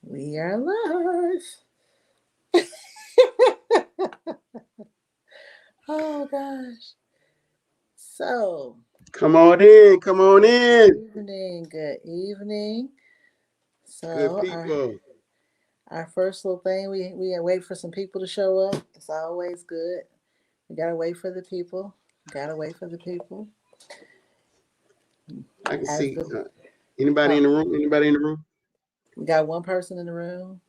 We are live. Oh gosh. So, Come on in. Come on in. good evening. Good So people. our first little thing, we wait for some people to show up. It's always good. We gotta wait for the people. Gotta wait for the people. I can As see the anybody oh, in the room. Anybody in the room? we got one person in the room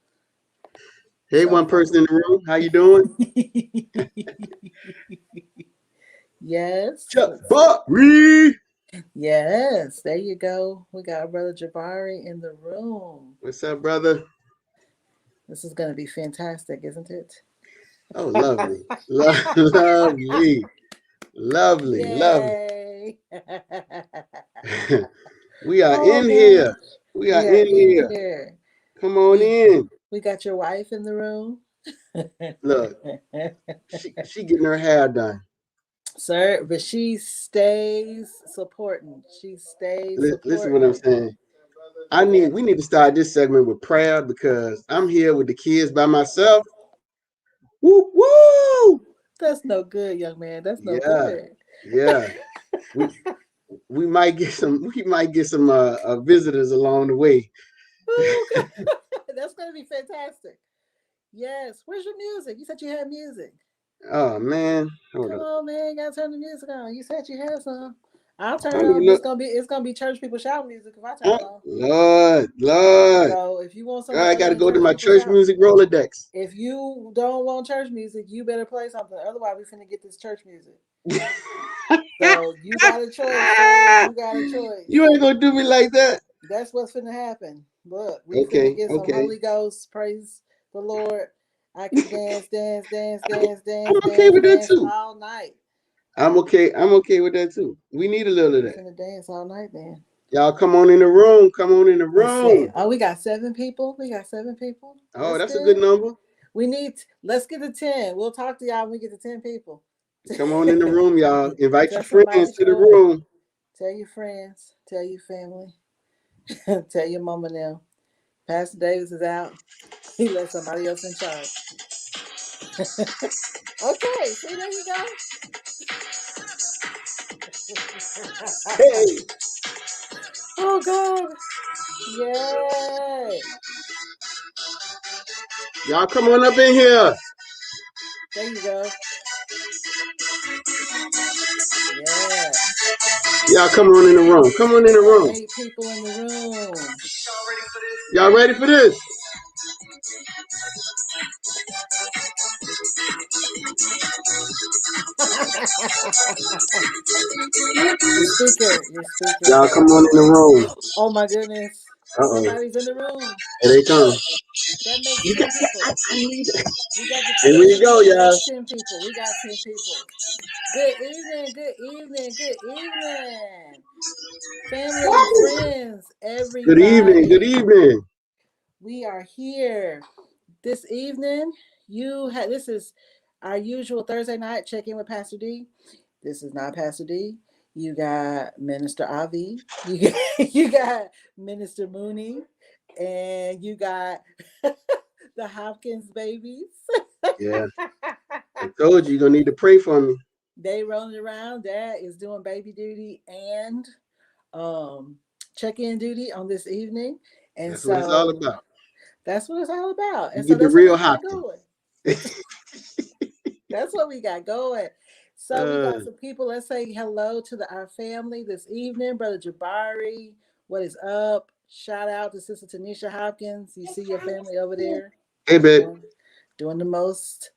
Hey, so one far. person in the room. How you doing? Yes. Chuck Let's see. Buck Reed. Yes, there you go. We got our brother Jabari in the room. What's up, brother? This is going to be fantastic, isn't it? Oh, lovely, lovely, lovely, lovely. Yay! We are Oh in here. gosh, We are we are in in here. here. Come on We in. we got your wife in the room. Look, she getting her hair done. Sir, but she stays supporting. She stays Listen, what I'm supporting. saying. Yeah. We need to start this segment with prayer because I'm here with the kids by myself. Woo woo! That's no good, young man. That's no Yeah, good. yeah. We we might get some visitors along the way. Oh, God. That's going to be fantastic. Yes. Where's your music? You said you had music. Oh man, hold Come up. on, man. You gotta turn the music on. You said you had some. I'll I turn it don't even on, but know. it's gonna be church people shout music if I turn it on. Lord, Lord. So if you want God, something I other got to than go to church my people church shout, music Rolodex. if you don't want church music, you better play something. Otherwise, we finna get this church music. So you got a choice, sir. You got a You choice. ain't gonna do me like that. That's what's finna happen. Look, we finna Okay, get some okay. Holy Ghost. Praise the Lord. I can dance, dance, dance, dance, I'm dance, okay dance, with that dance too. all night. I'm okay. I'm okay with that too. We need a little of We that. finna dance all night, then. Y'all come on in the room. Come on in the Let's see. room. Oh, we got 7 people. We got 7 people. Oh, That's that's a good good. number. Let's get to 10. We'll talk to y'all when we get to 10 people. Come on in the room, y'all. Invite your Tell somebody friends to to the show up. room. Tell your friends. Tell your family. Tell your mama now. Pastor Davis is out. He let somebody else in charge. Okay, see, there you go. Hey, Oh, God. Yay. y'all come on up in here. There you go. Yeah. Y'all come on in the room. Come on in We the got room. 8 people in the room. Y'all ready for this? Your speaker Y'all come sucks. on in the room. Oh my goodness. Uh-oh. Somebody's in the room. Here they come. That makes You got, 10 people. I need it. We got the Here 10 we go, people. y'all. That's 10 people. We got 10 people. Good evening, good evening, good evening. Family, friends, Good evening. Good everybody. evening. We are here this evening. This is our usual Thursday night check-in with Pastor D. This is not Pastor D. You got Minister Avi. You got Minister Mooney. And you got the Hopkins babies. Yeah, I told you you're gonna need to pray for me. They rolling around. Dad is doing baby duty and um, check-in duty on this evening. And That's what it's all so about. that's what it's all about. You And so get the that's what real we got Hopkins. going. That's what we got going. So we uh, got some people. Let's say hello to our family this evening. Brother Jabari, what is up? Shout out to Sister Tanisha Hopkins. You see your family over there hey, babe. doing the most.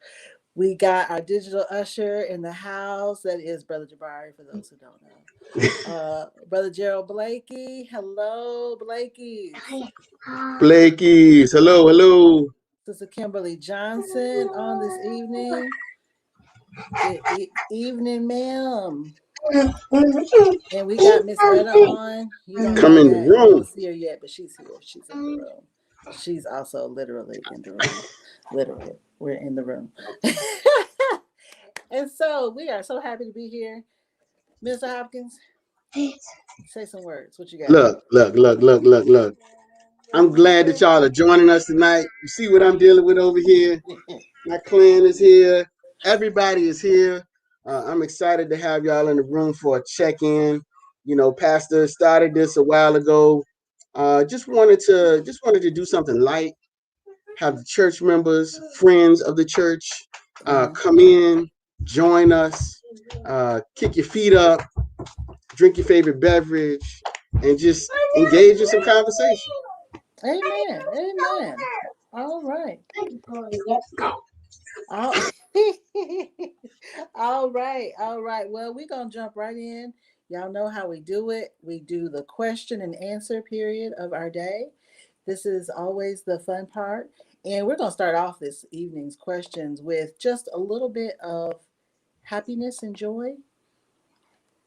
We got our digital usher in the house. That is Brother Jabari, for those who don't know. Brother Gerald Blakey. Hello, Blakey. Blakey's. Hello, hello. Sister Kimberly Johnson on this evening. Good evening, ma'am. And we got Miss Etta on. You don't Come know in the that. You room. don't see her yet, but she's here. She's in the room. She's also literally in the room. Literally, we're in the room. And so we are so happy to be here. Mr. Hopkins, say some words. What you got? Look, look, look, look, look, look. I'm glad that y'all are joining us tonight. You see what I'm dealing with over here? My clan is here. Everybody is here. I'm excited to have y'all in the room for a check-in. You know, Pastor started this a while ago. Just wanted to do something light. Have the church members, friends of the church, come in, join us, kick your feet up, drink your favorite beverage, and just engage in some conversation. Amen. Amen. All right. All, all right. All right. Well, we're going to jump right in. Y'all know how we do it. We do the question and answer period of our day. This is always the fun part. And we're going to start off this evening's questions with just a little bit of happiness and joy.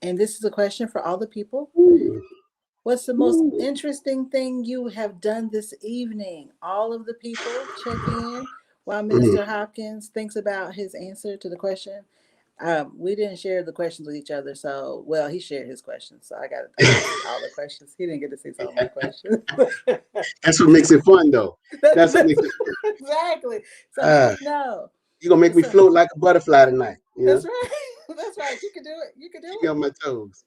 And this is a question for all the people. Ooh, What's the most ooh. interesting thing you have done this evening? All of the people check in while Mm. Minister Hopkins thinks about his answer to the question. We didn't share the questions with each other, so well, he shared his questions, so I got to see all the questions. He didn't get to see some of my questions. That's what makes it fun, though. That's what That's makes it fun. exactly. So he Uh, didn't know. you're gonna make me So float like a butterfly tonight. You know, that's right. That's right. You can do it. You can do keep me it. on my toes.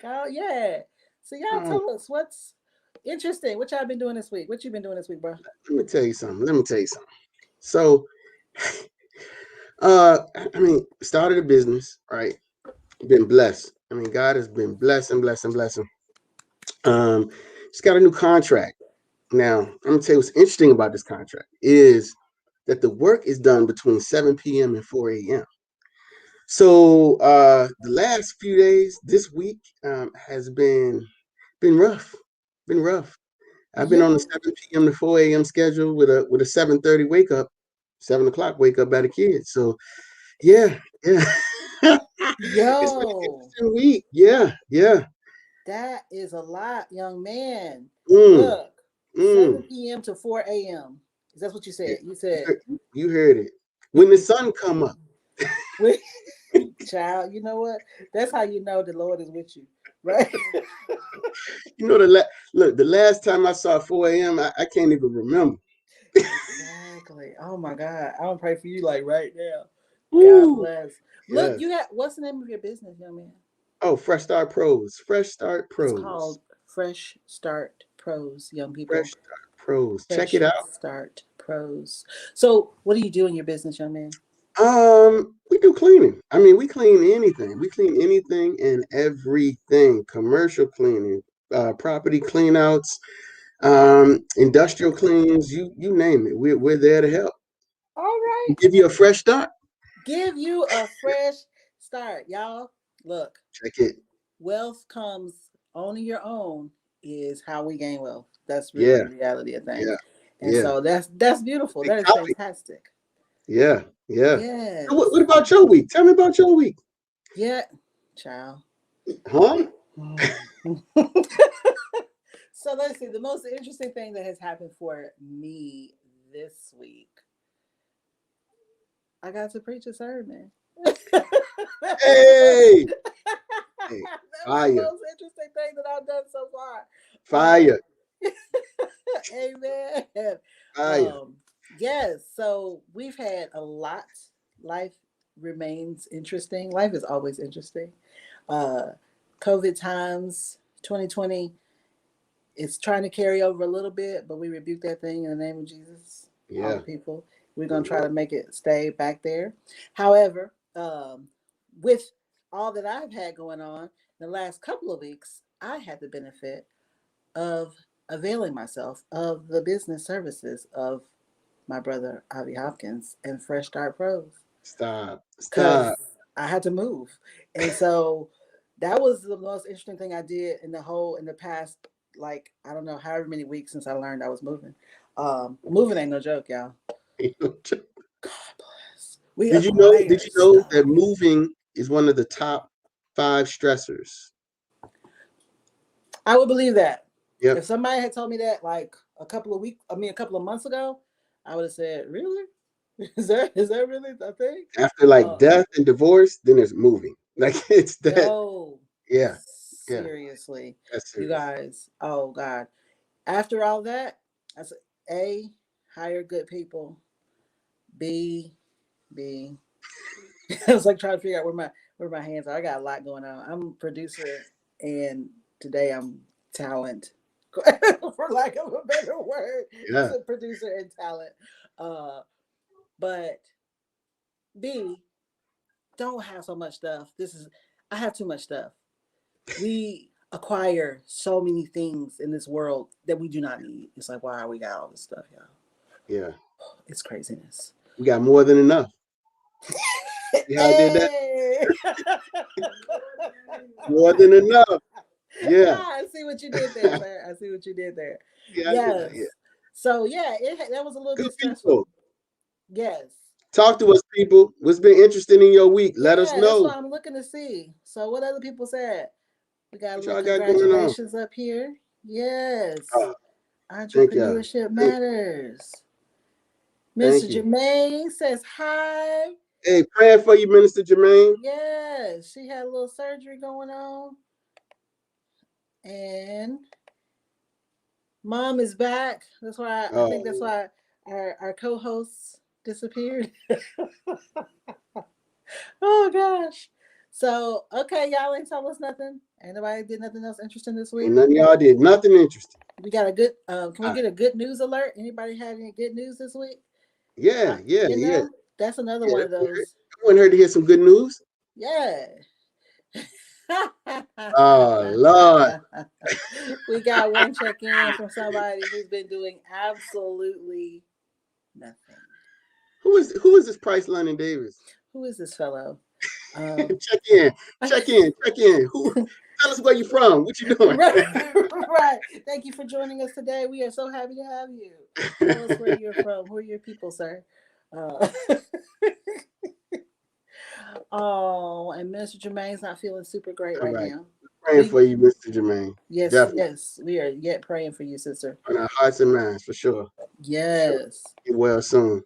Oh yeah. So y'all Um, tell us what's interesting. What y'all been doing this week? What you been doing this week, bro? let me tell you something. So, I mean, started a business, right? Been blessed. I mean, God has been blessing, blessing, blessing. Um, just got a new contract. Now, I'm gonna tell you what's interesting about this contract is that the work is done between 7 p.m. and 4 a.m. So the last few days, this week has been rough. Been rough. I've been on the Yeah. 7 p.m. to 4 a.m. schedule with a 7:30 wake up, 7 o'clock wake up by the kids. So yeah, yeah. It's been an Yo, interesting week. Yeah, yeah. that is a lot, young man. Mm, Look, mm. 7 p.m. to 4 a.m. Is that what you Yeah, said? You said, you heard it. When the sun come up, we, child, you know what? That's how you know the Lord is with you, right? you know look. The last time I saw 4 a.m., I can't even remember. Exactly. Oh my God. I don't pray for you like right now. God Woo. bless. Look, Yes. you got what's the name of your business, young man? Oh, Fresh Start Pros. Fresh Start It's Pros. called Fresh Start Pros, young Fresh people. Start Pros. Check Fresh it out. Start Pros. So, what do you do in your business, young man? We do cleaning. I mean, we clean anything. We clean anything and everything. Commercial cleaning, property cleanouts, industrial cleans. You name it. We're there to help. All right. Give you a fresh start. Give you a fresh start, y'all. Look, Check it. wealth comes owning your own is how we gain wealth. That's really Yeah, the reality of things. yeah, And yeah. so that's beautiful. Big That is topic. fantastic. Yeah, yeah. So Yes. what about your week? Tell me about your week. Yeah, child. Huh? So let's see. The most interesting thing that has happened for me this week, I got to preach a sermon. that was the most. Hey, hey, That was the fire, most interesting thing that I've done so far. fire, Amen. fire. Um, yes. So we've had a lot. Life remains interesting. Life is always interesting. Uh, COVID times, 2020. It's trying to carry over a little bit, but we rebuke that thing in the name of Jesus. All the Yeah. people, we're gonna try Mhm. to make it stay back there. However, with all that I've had going on the last couple of weeks, I had the benefit of availing myself of the business services of my brother Avi Hopkins and Fresh Start Pros Stop, because stop. I had to move, and so that was the most interesting thing I did in the past, like I don't know however many weeks since I learned I was moving. Moving ain't no joke, y'all. God bless. We Did acquire you know stuff. that moving is one of the top five stressors? I would believe that if Yep. somebody had told me that like a couple of months ago, I would have said, "Really? Is that really a thing?" After like Uh, death and divorce, then there's moving. Like it's that. yo, Yeah, yeah. seriously, That's you serious. guys. Oh God. After all that, I said, A, hire good people. B, B. I was like trying to figure out where my hands are. I got a lot going on. I'm a producer, and today I'm talent, for lack of a better word. Yeah. So producer and talent. But B, don't have so much stuff. I have too much stuff. We acquire so many things in this world that we do not need. It's like, why we got all this stuff, y'all? Yeah. It's craziness. We got more than enough. See how I did that? Hey! More than enough. Yeah. I see what you did there, sir. I see what you did there. Yeah, I did that. Yes. Yeah. So yeah, that was a little Good bit stressful. people. Yes. Talk to us, people. What's been interesting in your week? Let us Yeah, that's know. what I'm looking to see. So what other people said? We got a What little y'all got going on? congratulations up here. Yes. Thank y'all. Entrepreneurship matters. Thank Mr. you. Jermaine says hi. Hey, praying for you, Minister Jermaine. Yes, she had a little surgery going on. And mom is back. That's why I think that's Oh, why our co-hosts disappeared. Oh gosh. So okay, y'all ain't tell us nothing. Ain't nobody did nothing else interesting this ain't week. none of y'all did nothing interesting. We got a good can we Uh, get a good news alert? Anybody had any good news this week? yeah, yeah, You yeah. know, that's another Yeah, one of those. I want her to hear some good news. Yeah. Oh, Lord. We got one check in from somebody who's been doing absolutely nothing. Who is this Price London Davis? Who is this fellow? Check in. Check in. Check in. Who tell us where you from? What you doing? Right, right. Thank you for joining us today. We are so happy to have you. Tell us where you're from. Who are your people, sir? Uh, oh, and Minister Jermaine's not feeling super great All right right. now. Praying for you, Mr. Jermaine. Yes, Definitely. yes, we are yet praying for you, sister. On our hearts and minds, for sure. Sure. Yes. Get well soon.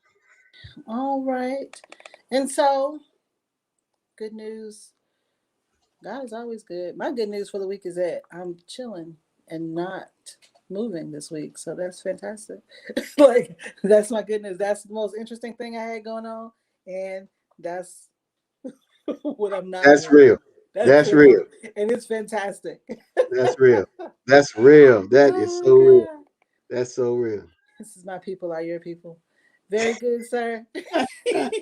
All right. And so, good news. God is always good. My good news for the week is that I'm chilling and not moving this week. So that's fantastic. Like, that's my good news. That's the most interesting thing I had going on. And that's what I'm not That's doing. real. That's That's real. real. And it's fantastic. That's real. That's real. That is Oh, so real. God. That's so real. This is my people, are your people. Very good, sir. All right.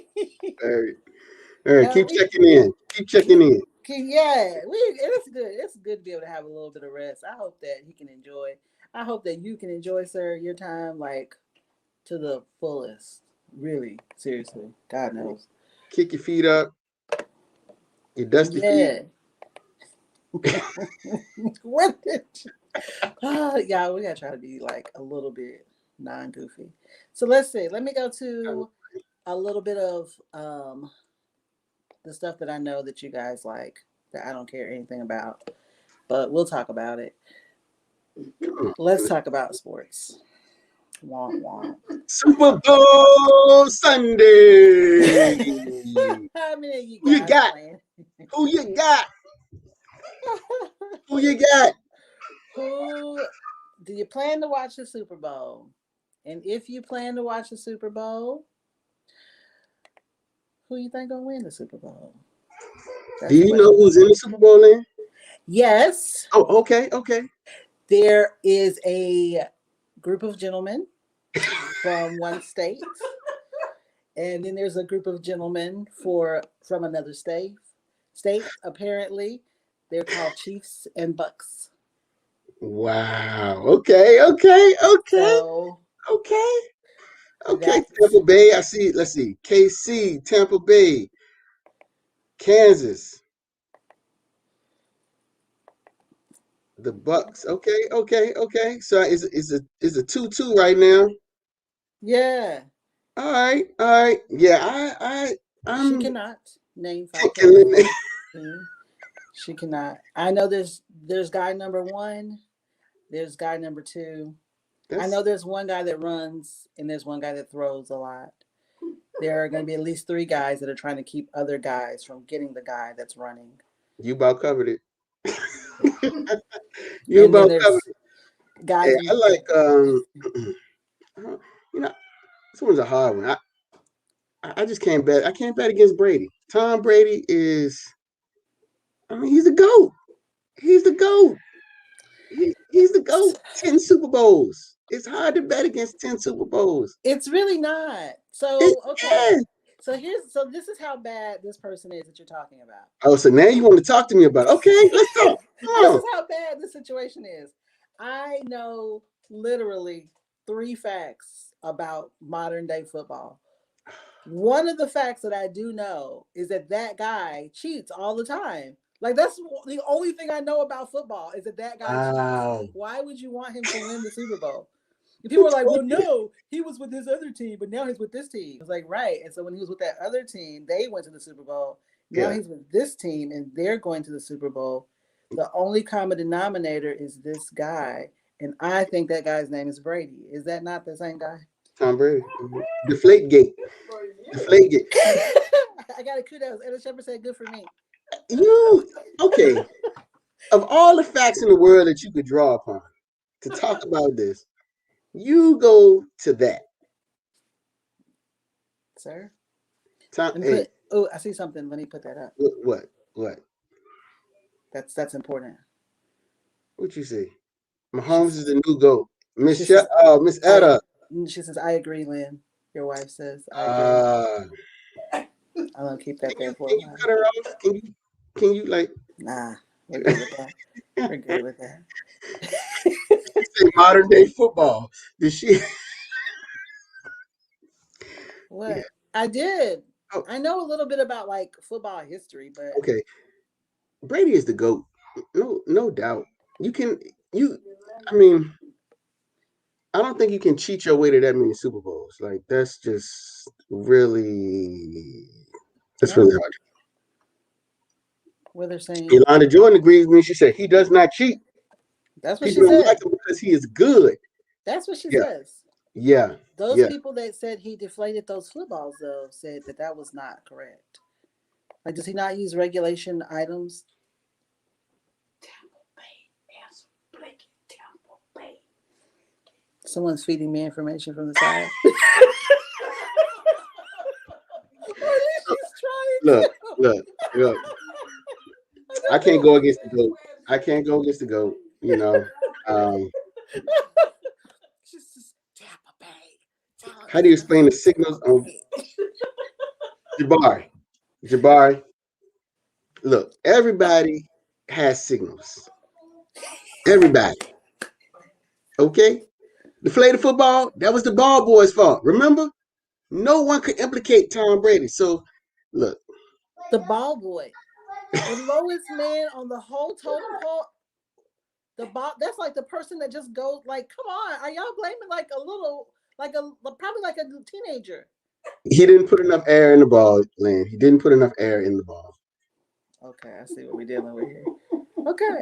All right. Keep We checking in. Keep checking in. yeah, it's good. It's good to be able to have a little bit of rest. I hope that he can enjoy. I hope that you can enjoy, sir, your time like to the fullest. Really, seriously. God knows. Kick your feet up. Your dusty feet. Yeah. What did yeah, we gotta try to be like a little bit non-goofy. So let's see. Let me go to a little bit of the stuff that I know that you guys like that I don't care anything about, but we'll talk about it. Let's talk about sports. Womp womp. Super Bowl Sunday. How many of you Who you guys got? playing? Who you got? Who you got? Who do you plan to watch the Super Bowl? And if you plan to watch the Super Bowl, who you think gonna win the Super Bowl? Do That's the you know question. who's in the Super Bowl, Lynn? Yes, Oh, okay, okay. there is a group of gentlemen from one state, and then there's a group of gentlemen from another state. Apparently, they're called Chiefs and Bucks. Wow. Okay, okay, okay, So okay. Okay, that's Tampa Bay. I see. Let's see. KC, Tampa Bay, Kansas, the Bucks. Okay, okay, okay. So is a 2-2 right now. yeah. All right, all right. Yeah, She I'm cannot name 5 players thinking. on the team. She cannot. I know there's guy number 1, there's guy number 2. I That's know there's one guy that runs and there's one guy that throws a lot. There are going to be at least 3 guys that are trying to keep other guys from getting the guy that's running. you about covered it. You And then about covered there's it. Hey, guys. I like one's a hard one. I just can't bet. I can't bet against Brady. Tom Brady is. I mean, he's the GOAT. He's the GOAT. He's the GOAT. 10 Super Bowls. It's hard to bet against 10 Super Bowls. It's really not. So It okay. is. So this is how bad this person is that you're talking about. Oh, so now you want to talk to me about it. Okay, let's talk. This is how bad this situation is. I know literally 3 facts about modern day football. One of the facts that I do know is that guy cheats all the time. Like, that's the only thing I know about football is that guy cheats. Why would you want him to win the Super Bowl? If people were like, well, no, he was with his other team, but now he's with this team. It's like, right. And so when he was with that other team, they went to the Super Bowl. Now he's with this team, and they're going to the Super Bowl. The only common denominator is this guy. And I think that guy's name is Brady. Is that not the same guy? Tom Brady. Deflategate. Deflategate. I got a kudos. Ella Shepherd said, good for me. Okay. Of all the facts in the world that you could draw upon to talk about this, you go to that. Sir? Hey. I see something. Let me put that up. What? That's important. What you see? Mahomes is the new GOAT. Miss Etta. She says, I agree, Lynn. Your wife says, I agree. I'm going to keep that there for a while. Can you cut her off? Can you like... Nah, we're good with that. We're good with that. She said modern day football. Did she? What? Yeah. I did. Oh. I know a little bit about like football history, but okay. Brady is the GOAT. No doubt. I mean, I don't think you can cheat your way to that many Super Bowls. Like, that's just really really hard. What they're saying. Yolanda Jordan agrees with me. She said he does not cheat. That's what she said. Like him because he is good. That's what she says. Yeah. Those people that said he deflated those footballs, though, said that was not correct. Like, does he not use regulation items? Someone's feeding me information from the side. Look. I can't go against the GOAT. You know. How do you explain the signals on Jabari? Look, everybody has signals. Everybody. Okay? Deflated football, that was the ball boy's fault. Remember? No one could implicate Tom Brady. So, look. The ball boy. The lowest man on the whole totem pole. That's like the person that just goes like, come on. Are y'all blaming probably like a teenager? He didn't put enough air in the ball, Lynn. He didn't put enough air in the ball. Okay, I see what we're dealing with here. Okay,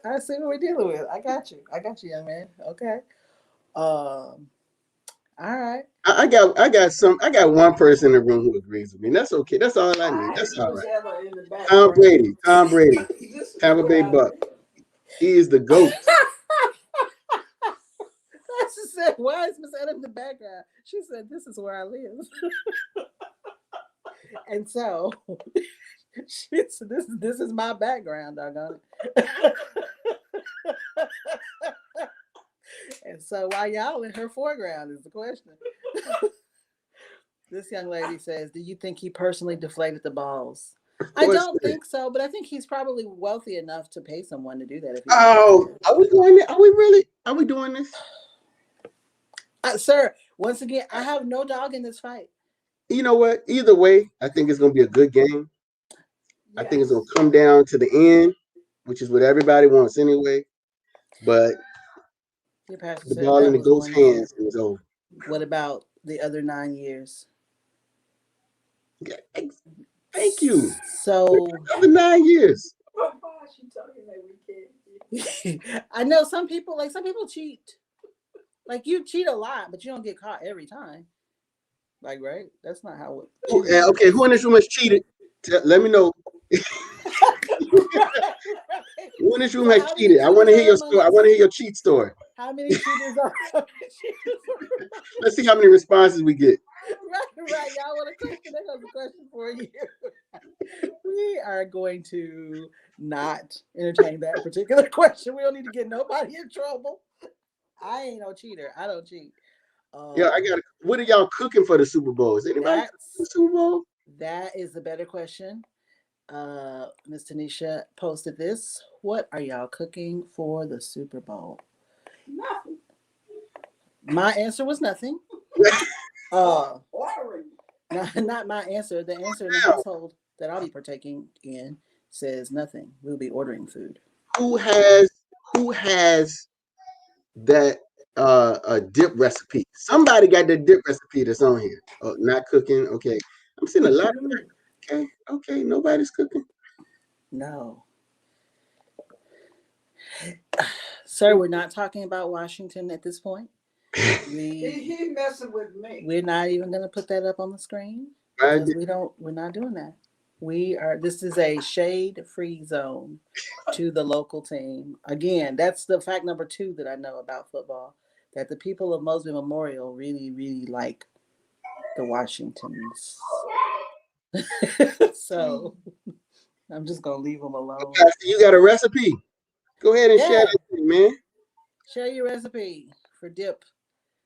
I see what we're dealing with. I got you, young man. Okay. All right. I got one person in the room who agrees with me. That's okay. That's all I need. That's all right. Tom Brady. Tampa Bay Buck. He is the GOAT. She said, why is Miss Etta in the background? She said, this is where I live. And so she said, this is my background, doggone it. And so why y'all in her foreground is the question. This young lady says, do you think he personally deflated the balls? I don't think so, but I think he's probably wealthy enough to pay someone to do that. Are we going there? Are we doing this? Sir, once again, I have no dog in this fight. You know what? Either way, I think it's going to be a good game. Yes. I think it's going to come down to the end, which is what everybody wants anyway. But the ball in the GOAT's hands is over. What about the other 9 years? Yeah, thank you. So the 9 years. I know some people cheat. Like, you cheat a lot, but you don't get caught every time. Like, right? That's not how it. Okay, who in this room has cheated? Let me know. Who in this room has cheated? I want to hear your story. I want to hear your cheat story. How many cheaters are? Let's see how many responses we get. Right. Y'all want a question? That was a question for you. We are going to not entertain that particular question. We don't need to get nobody in trouble. I ain't no cheater. I don't cheat. Yeah, I got. What are y'all cooking for the Super Bowl? Is anybody cooking for the Super Bowl? That is the better question. Miss Tanisha posted this. What are y'all cooking for the Super Bowl? Nothing. My answer was nothing. Not my answer. The answer in the household that I'll be partaking in says nothing. We'll be ordering food. Who has that a dip recipe? Somebody got the dip recipe that's on here. Oh, not cooking. Okay. I'm seeing a lot of okay, nobody's cooking. No. Sir, we're not talking about Washington at this point. He messing with me. We're not even going to put that up on the screen because we're not doing that. This is a shade-free zone to the local team. Again, that's the fact number 2 that I know about football, that the people of Mosby Memorial really, really like the Washingtons. So I'm just going to leave them alone. You got a recipe? Go ahead and share it, man. Share your recipe for dip.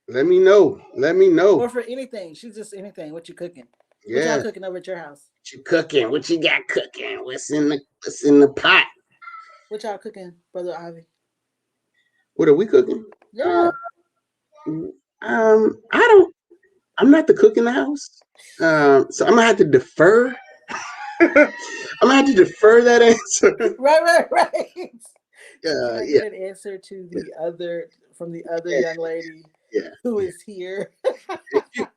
Let me know. Or for anything. She's just anything. What you cooking? Yeah. What y'all cooking over at your house? What you cooking? What you got cooking? What's in the pot? What y'all cooking, Brother Ivy? What are we cooking? Yeah. I'm not the cook in the house. So I'm gonna have to defer. I'm gonna have to defer that answer. Right. Can I get an answer to the other from the other young lady who is here?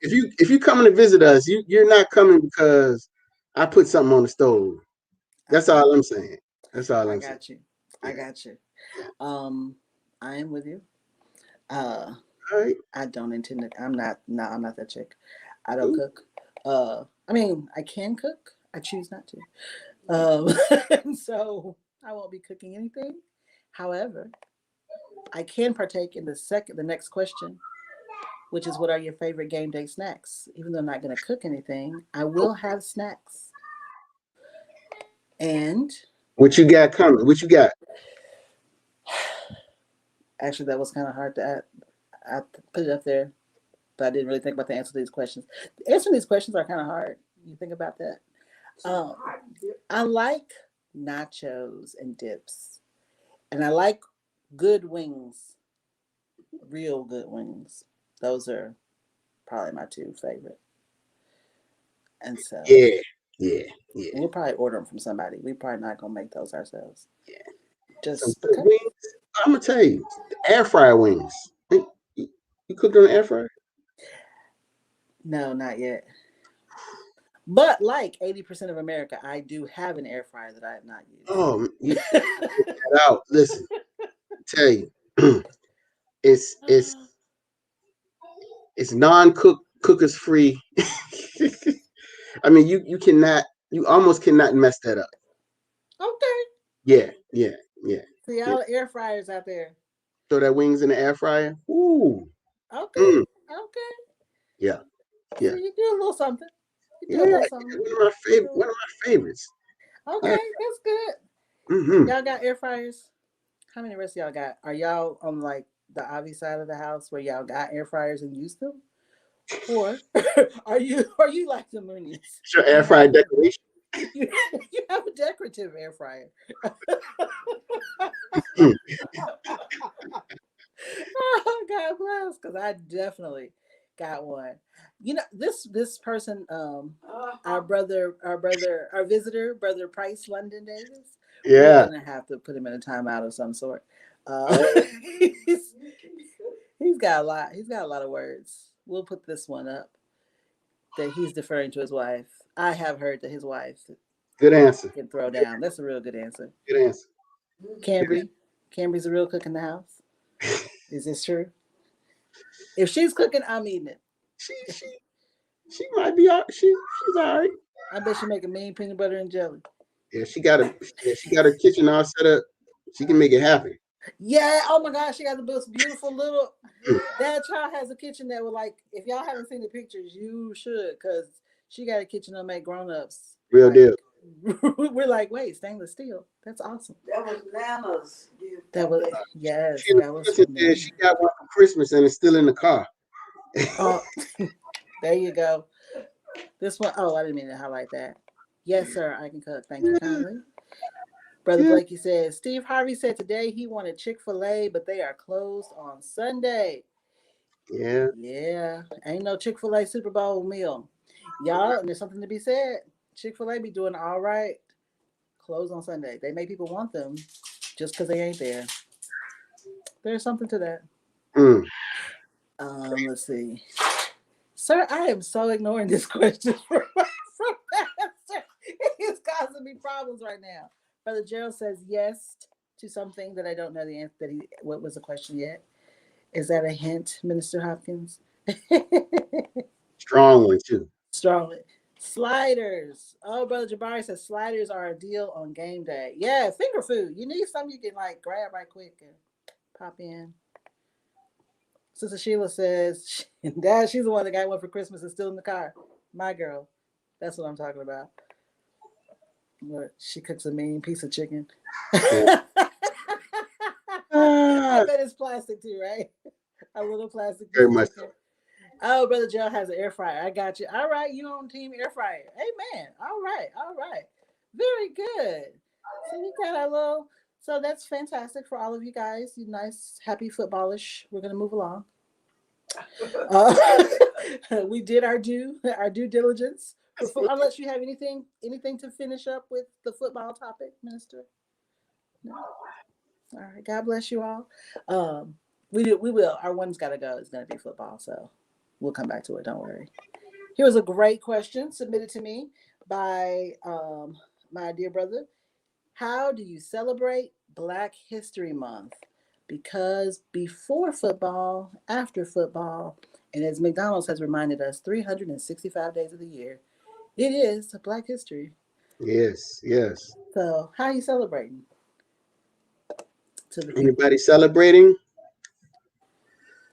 if you coming to visit us, you're not coming because I put something on the stove. That's all I'm saying. That's all I'm saying. I got you. I am with you. All right. I don't intend to. I'm not that chick. I don't cook. I mean, I can cook. I choose not to. So I won't be cooking anything. However, I can partake in the next question, which is what are your favorite game day snacks? Even though I'm not going to cook anything, I will have snacks. And what you got coming? What you got? Actually, that was kind of hard to add. I put it up there, but I didn't really think about the answer to these questions. Answering these questions are kind of hard. You think about that. I like nachos and dips, and I like good wings, real good wings. Those are probably my 2 favorite. And so yeah. We'll probably order them from somebody. We're probably not gonna make those ourselves. Yeah. Just because. Wings, I'm gonna tell you, air fryer wings. You cooked on an air fryer? No, not yet. But like 80% of America, I do have an air fryer that I have not used. Oh, you get that out. Listen, I tell you, it's cookers free. I mean, you almost cannot mess that up. Okay. Yeah. So y'all air fryers out there. Throw that wings in the air fryer. Ooh. Okay. Okay. Yeah. So you do a little something. One of my favorites. Okay, that's good. Mm-hmm. Y'all got air fryers? How many rest y'all got? Are y'all on like the Ivy side of the house where y'all got air fryers and use them? Or are you like the Moonies? Your air fryer decoration. You have a decorative air fryer. Oh, God bless, because I definitely got one. You know, this person, our visitor, Brother Price London Davis. Yeah. We're gonna have to put him in a timeout of some sort. He's got a lot. He's got a lot of words. We'll put this one up that he's deferring to his wife. I have heard that his wife. Good answer. Can throw down. That's a real good answer. Good answer. Cambry's a real cook in the house. Is this true? If she's cooking, I'm eating it. She might be all. She's all right. I bet she make a mean peanut butter and jelly. Yeah, she got her kitchen all set up. She can make it happen. Yeah. Oh my gosh, she got the most beautiful little. That child has a kitchen that would like. If y'all haven't seen the pictures, you should, because she got a kitchen that'll make grown-ups Real like. deal. We're like, wait, stainless steel. That's awesome. That was Nana's gift. That was yes. She That was from said them. she got one for Christmas and it's still in the car. Oh, there you go. This one, oh, I didn't mean to highlight that. Yes, sir, I can cook. Thank you kindly. Brother Yeah. Blakey says, Steve Harvey said today he wanted Chick-fil-A, but they are closed on Sunday. Yeah. Yeah, ain't no Chick-fil-A Super Bowl meal. Y'all, and there's something to be said. Chick-fil-A be doing all right. Closed on Sunday. They make people want them just because they ain't there. There's something to that. Mm. Let's see. Sir, I am so ignoring this question from Pastor. It's causing me problems right now. Brother Gerald says yes to something that I don't know the answer. What was the question yet? Is that a hint, Minister Hopkins? Strong one too. Strongly. Sliders. Oh, Brother Jabari says sliders are a deal on game day. Yeah, finger food. You need something you can like grab right quick and pop in. Sister Sheila says, Dad, she's the one that got one for Christmas and still in the car. My girl. That's what I'm talking about. What? She cooks a mean piece of chicken. Yeah. I bet it's plastic too, right? A little plastic piece Very of much chicken. Oh, Brother Joe has an air fryer. I got you. All right, you on team air fryer. Amen. All right, all right. Very good. So we got our little. So that's fantastic for all of you guys. You nice, happy footballish. We're gonna move along. Uh, we did our due diligence. Unless you have anything to finish up with the football topic, Minister. No. All right. God bless you all. We will. Our one's got to go. It's going to be football, so we'll come back to it. Don't worry. Here was a great question submitted to me by my dear brother. How do you celebrate Black History Month? Because before football, after football, and as McDonald's has reminded us, 365 days of the year, it is Black History. Yes, yes. So, how are you celebrating to the people? Anybody celebrating?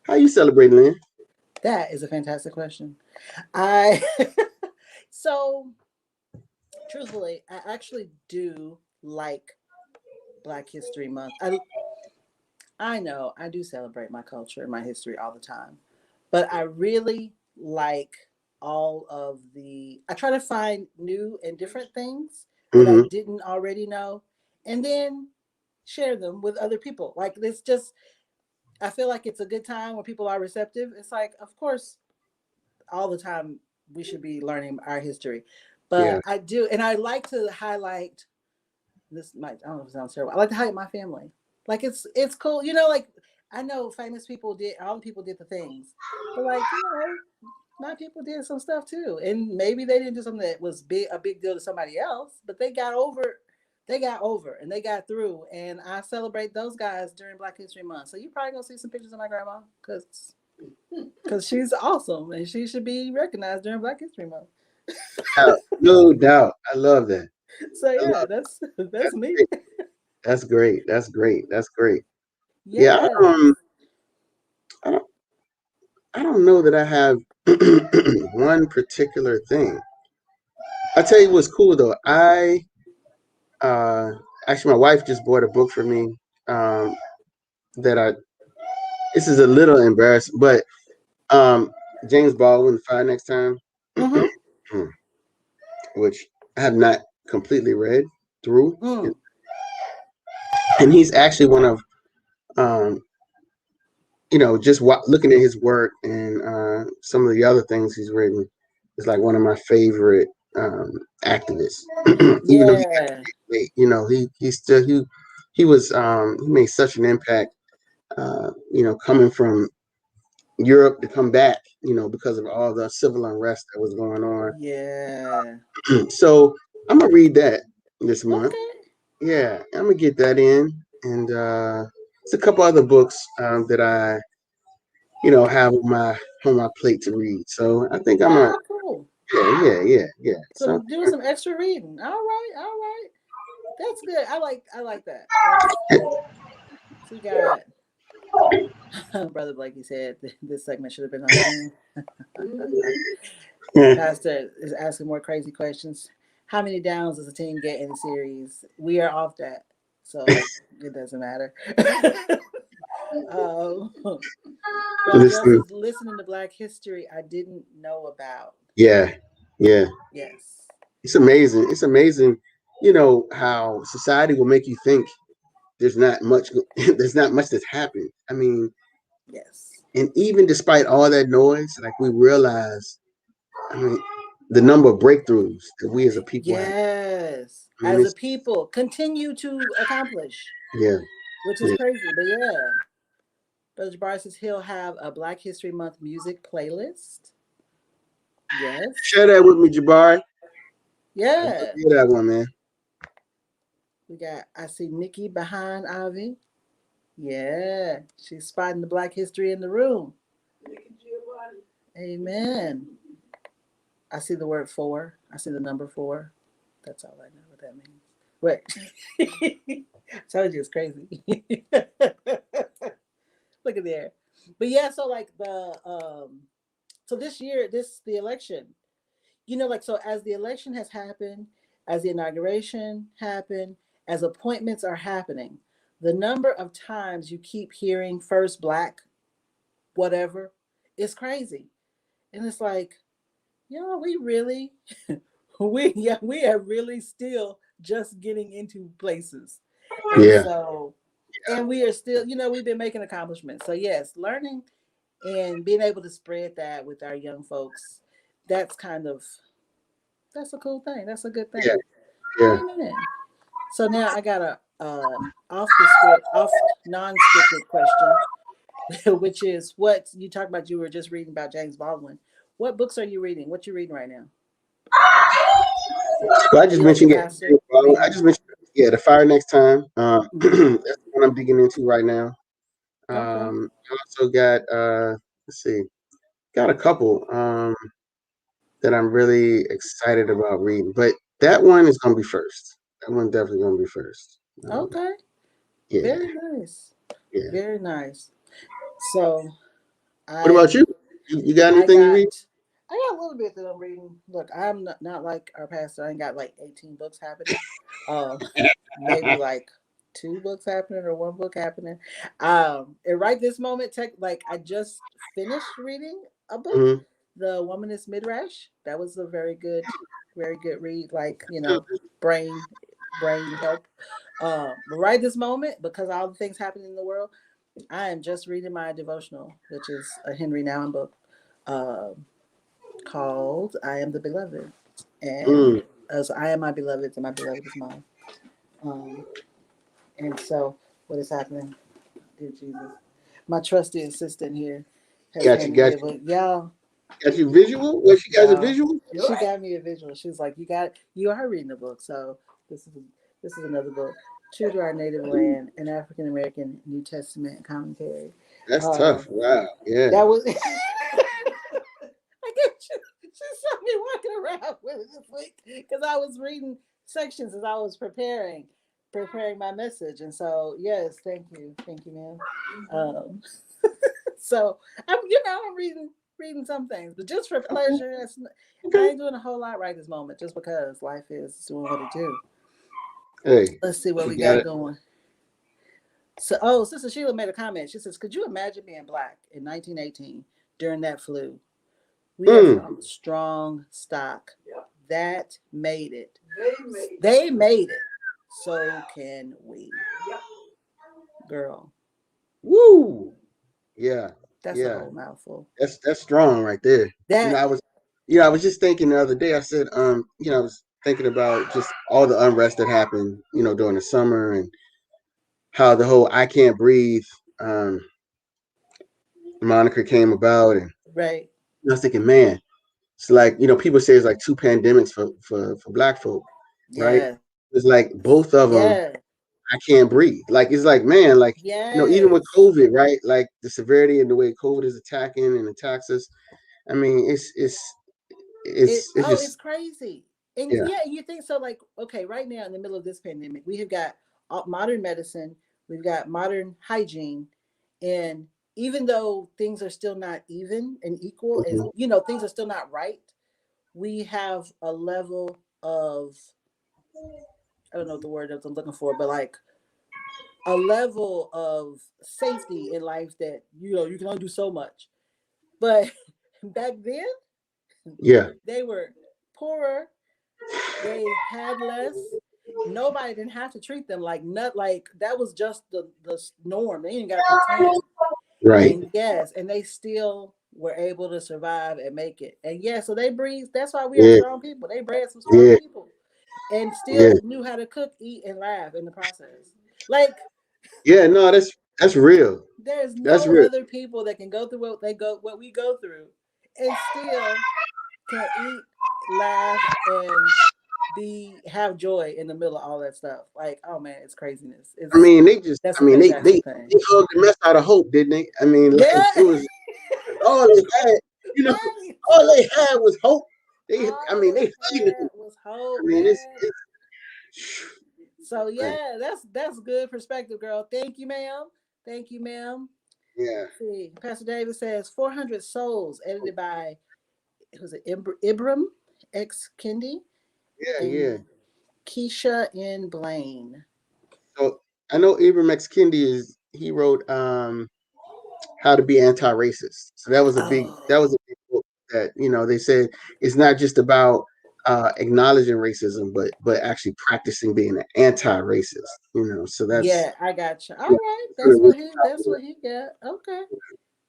How you celebrating, Lynn? That is a fantastic question. I so truthfully, I actually do like Black History Month. I know I do celebrate my culture and my history all the time, but I really like all of the. I try to find new and different things that I Mm-hmm. didn't already know, and then share them with other people. Like it's just, I feel like it's a good time when people are receptive. It's like, of course, all the time we should be learning our history, Yeah, but I do, and I like to highlight. This might, I don't know if it sounds terrible. I like to highlight my family. Like it's cool, like I know famous people did, all the people did the things, but like my people did some stuff too, and maybe they didn't do something that was a big deal to somebody else, but they got over and they got through, and I celebrate those guys during Black History Month. So you probably gonna see some pictures of my grandma because she's awesome and she should be recognized during Black History Month. no doubt. I love that. So I love yeah, that's that's me. great. That's great. That's great. That's great. Yeah, Yes. I don't, I don't know that I have one particular thing. I tell you what's cool though. Uh, actually, my wife just bought a book for me. Um, that I this is a little embarrassing, but um, James Baldwin, Five Next Time, Mm-hmm. which I have not completely read through, Mm. and he's actually one of um, just looking at his work and some of the other things he's written is like one of my favorite activists. Even though Yeah. he made such an impact. Coming from Europe to come back, because of all the civil unrest that was going on. Yeah. So I'm gonna read that this month. Okay. Yeah, I'm gonna get that in, and it's a couple other books that I have on my plate to read. So I think I'm a Oh, cool. yeah. So So doing some extra reading. All right, all right. That's good. I like that. That's So we got Brother Blakey said this segment should have been on Zoom. Pastor is asking more crazy questions. How many downs does a team get in the series? We are off that, so it doesn't matter. Brother Listen, Joseph's listening to Black History I didn't know about. yeah, yeah. Yes. It's amazing. It's amazing, how society will make you think there's not much there's not much that's happened. I mean, Yes. and even despite all that noise, like we realize, I mean, the number of breakthroughs that we as a people have. Yes. I mean, As a it's people, continue to accomplish, yeah, which is yeah. crazy. But yeah, Brother Jabbar says he'll have a Black History Month music playlist. Yes. Share that with me, Jabari. I'd love to Yeah. hear that one, man. We got, I see Nikki behind Avi. Yeah. She's spotting the Black history in the room. Amen. I see the word four. I see the number four. That's all I know what that means. Wait. I told you it's crazy. Look at there. But yeah, so like so this year, the election, like so as the election has happened, as the inauguration happened, as appointments are happening, the number of times you keep hearing first black whatever is crazy. And it's like, we really we are really still just getting into places. And Yeah, so and we are still, we've been making accomplishments. So yes, learning and being able to spread that with our young folks, that's kind of that's a cool thing. That's a good yeah, thing. yeah. Amen. So now I got a off the script, off non-scripted question, which is what you talked about. You were just reading about James Baldwin. What books are you reading? What you reading right now? Well, I Are just you like the mentioned it. pastor I reading? just mentioned, yeah, the fire next time. That's Mm-hmm. the one I'm digging into right now. Okay. I also got let's see, got a couple that I'm really excited about reading, but that one is gonna be first. That one definitely gonna be first. Okay. Yeah, Very nice. yeah. Very nice. So What about I you? You got I anything you got read? I got a little bit that I'm reading. Look, I'm not like our pastor. I ain't got like 18 books happening. Um, maybe like two books happening or one book happening. And right this moment, like I just finished reading a book, Mm-hmm. The Woman is Midrash. That was a very good read. Like brain brain help. But right this moment, because all the things happening in the world, I am just reading my devotional, which is a Henry Nouwen book. Um, called I Am the Beloved. And Mm. as I am my beloved, and my beloved is mine. Um, and so, what is happening, dear Jesus? My trusty assistant here has Got you, handed me got a you, book. got you visual. What you guys a Y'all, visual? she got me a visual. She's like, you are reading the book. So, this is, this is another book. True to Our Native Land, an African American New Testament commentary. That's Um, tough. Wow. Yeah. that was I get you. She saw me walking around with it this week because I was reading sections as I was preparing my message. And so, yes, thank you, ma'am. Um, so I'm reading some things, but just for Okay. pleasure. I Okay. ain't doing a whole lot right this moment, just because life is doing what it do. Hey, Let's see what you we got got it. going. So, Sister Sheila made a comment. She says, "Could you imagine being black in 1918 during that flu? We are Mm. from strong stock. Yep. That made it. They made. They made it. So can we. Yep. Girl, Woo. Yeah. that's a Yeah. whole mouthful. That's strong right there. You know, That, I was, I was just thinking the other day. I said, I was thinking about just all the unrest that happened, during the summer and how the whole "I Can't Breathe" um, moniker came about, and right. I was thinking, man, it's like people say it's like two pandemics for Black folk, right? Yes. It's like both of them. Yes. I can't breathe. Like it's like, man, like even with Yes. COVID, right? Like the severity and the way COVID is attacking and attacks us. I mean, it's It's just crazy. And yeah. yeah, you think so like, okay, right now in the middle of this pandemic, we have got modern medicine, we've got modern hygiene, and even though things are still not even and equal, as Mhm. you know, things are still not right, we have a level of, I don't know what the word I'm looking for, but like a level of safety in life that you can only do so much. But back then, Yeah. they were poorer, they had less. Nobody didn't have to treat them like not like that was just the norm. They didn't got to pretend. Right. And yes, and they still were able to survive and make it. And yeah, so they breathed. That's why we are Yeah. strong people. They bred some strong Yeah. people, and Yeah. still knew how to cook, eat, and laugh in the process. Like Yeah. No, that's real. there's That's no real. other people that can go through what we go through, and still can eat, laugh, and be have joy in the middle of all that stuff. Like, oh man, it's craziness. I It's mean, they just. That's I a mean, fantastic thing. they hugged the mess out of hope, didn't they? I mean, like Yeah, it was all they had. You know, right. all they had was hope. They. I All mean, they they hugging had it. was I hope, mean, man. it's So man, yeah, that's good perspective, girl. Thank you, ma'am. Thank you, ma'am. yeah, Let's see, Pastor David says 400 souls, edited by who's it? Ibram X Kendi yeah, and yeah. Keisha N Blaine. So I know Ibram X Kendi is he wrote How to Be Anti-Racist. So that was Oh, a big book that they said it's not just about acknowledging racism, but actually practicing being an anti-racist. So that's yeah, I got you. All you know, right, that's really what that's what he got. Okay,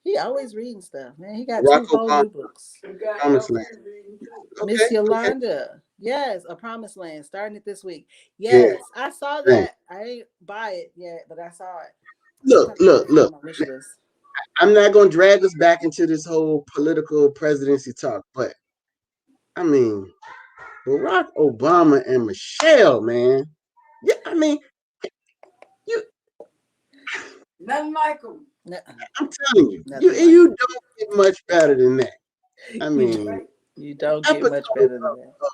he always reading stuff, man. He got Barack two whole Obama, new books. We got Promised Land. L3 reading too. Okay, Miss okay, Yolanda, yes, A Promised Land, starting it this week. yeah, Yes, I saw thanks. that. I ain't buy it yet, but I saw it. I'm Look, trying to put look, this on look. my wish list. I'm not going to drag us back into this whole political presidency talk, but I mean, Barack Obama and Michelle, man. Yeah, I mean, you. Nothing like them. Nuh-uh, I'm telling you, nothing like you it. don't get much better than that. I You d- mean, Right? you don't get episode much better than that. of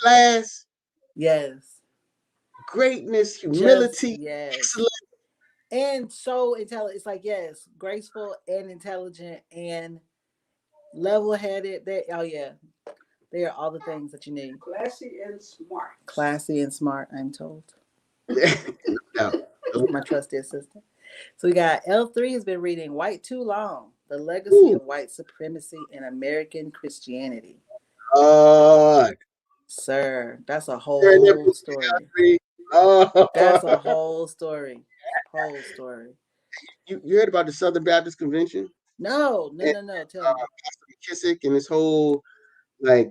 class, Yes, greatness, just humility, yes, excellence. and so intelligent. It's like yes, graceful and intelligent and level-headed. They oh yeah, they are all the things that you need. Classy and smart. Classy and smart. I'm told. No doubt. No My doubt. trusty assistant. So we got L3 has been reading White Too Long, The Legacy Ooh, of White Supremacy in American Christianity. uh, Sir, that's a sharing that whole book with story. L3. Oh, That's a whole story. Whole story. you heard about the Southern Baptist Convention No, no, and no, no. Tell me. Pastor McKissick and this whole like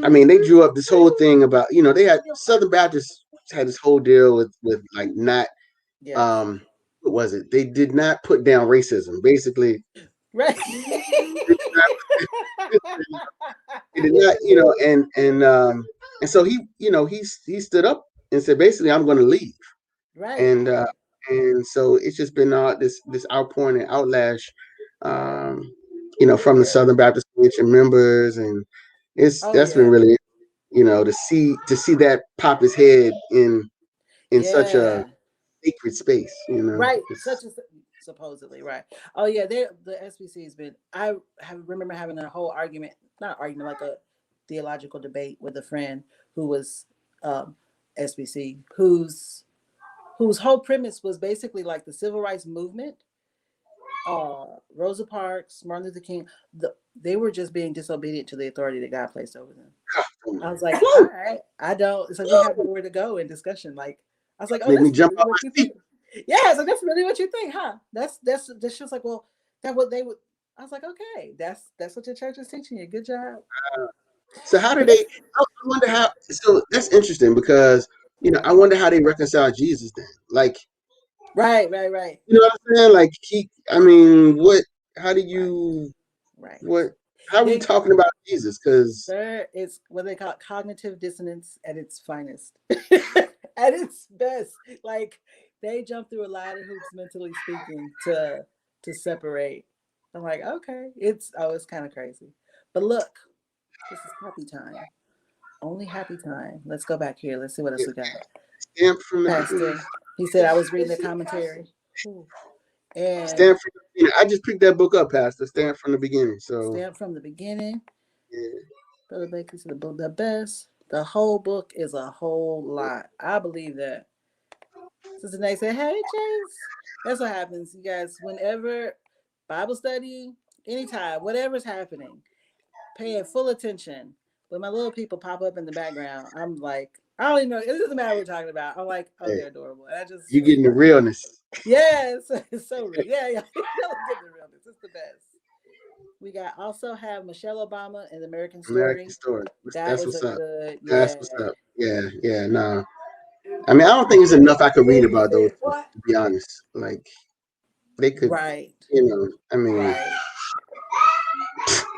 I mean, they drew up this whole thing about, they had Southern Baptists had this whole deal with like not Yes. um what was it? They did not put down racism. Basically, Right. they did not, they did not, and so he stood up and said basically I'm going to leave. Right. And so it's just been this outpouring and outlash um from the Yeah. Southern Baptist Convention members, and Oh that's been yeah. really to see that pop his head in such a Yeah. sacred space. Right. It's Such as supposedly right. Oh yeah. They the SBC has been. Remember having a whole argument, not argument, like a theological debate with a friend who was um, SBC, whose whole premise was basically like the civil rights movement. Rosa Parks, Martin Luther King, they were just being disobedient to the authority that God placed over them. I was like, all woo, right, I don't. It's like we have nowhere to go in discussion. Like I was like, oh, make me that's jump really out what my you seat. think. Yeah, it's like that's really what you think, huh? That's just like, well, that what they would. I was like, okay, that's what your church is teaching you. Good job. So how do But it's they? I wonder how. So that's interesting because I wonder how they reconcile Jesus then. Like right, right, right, what I'm saying? Like I mean, what? How do right, you? right. What? How are you They talking about Jesus? Because Sir, it's what they call cognitive dissonance at its finest, at its best. Like they jump through a lot of hoops, mentally speaking, to separate. I'm like, okay, it's kind of crazy. But look, this is happy time. Only happy time. Let's go back here. Let's see what else we got. stamp from the people. Pastor. He said I was reading the commentary. Ooh. And Stand from the beginning. I just picked that book up, Pastor. Stand from the beginning. So Stamp from the beginning. yeah. Brother Baker said the best. The whole book is a whole lot. I believe that. Sister Nate said, "Hey, Chase." That's what happens, you guys. Whenever Bible study, anytime, whatever's happening, paying full attention. When my little people pop up in the background, I'm like, I don't even know. It doesn't matter what we're talking about. I'm like, oh, Hey, they're adorable. And I just, you getting the realness. yes, it's so real. Yeah, y'all get the realness. It's the best. We got also have Michelle Obama in the American American Story. story. That That's is what's a up. good, That's yeah, what's up. Yeah, yeah, no. I mean, I don't think there's enough I could read Baby about those said two, what? to be honest. Like they could, right, I mean, right.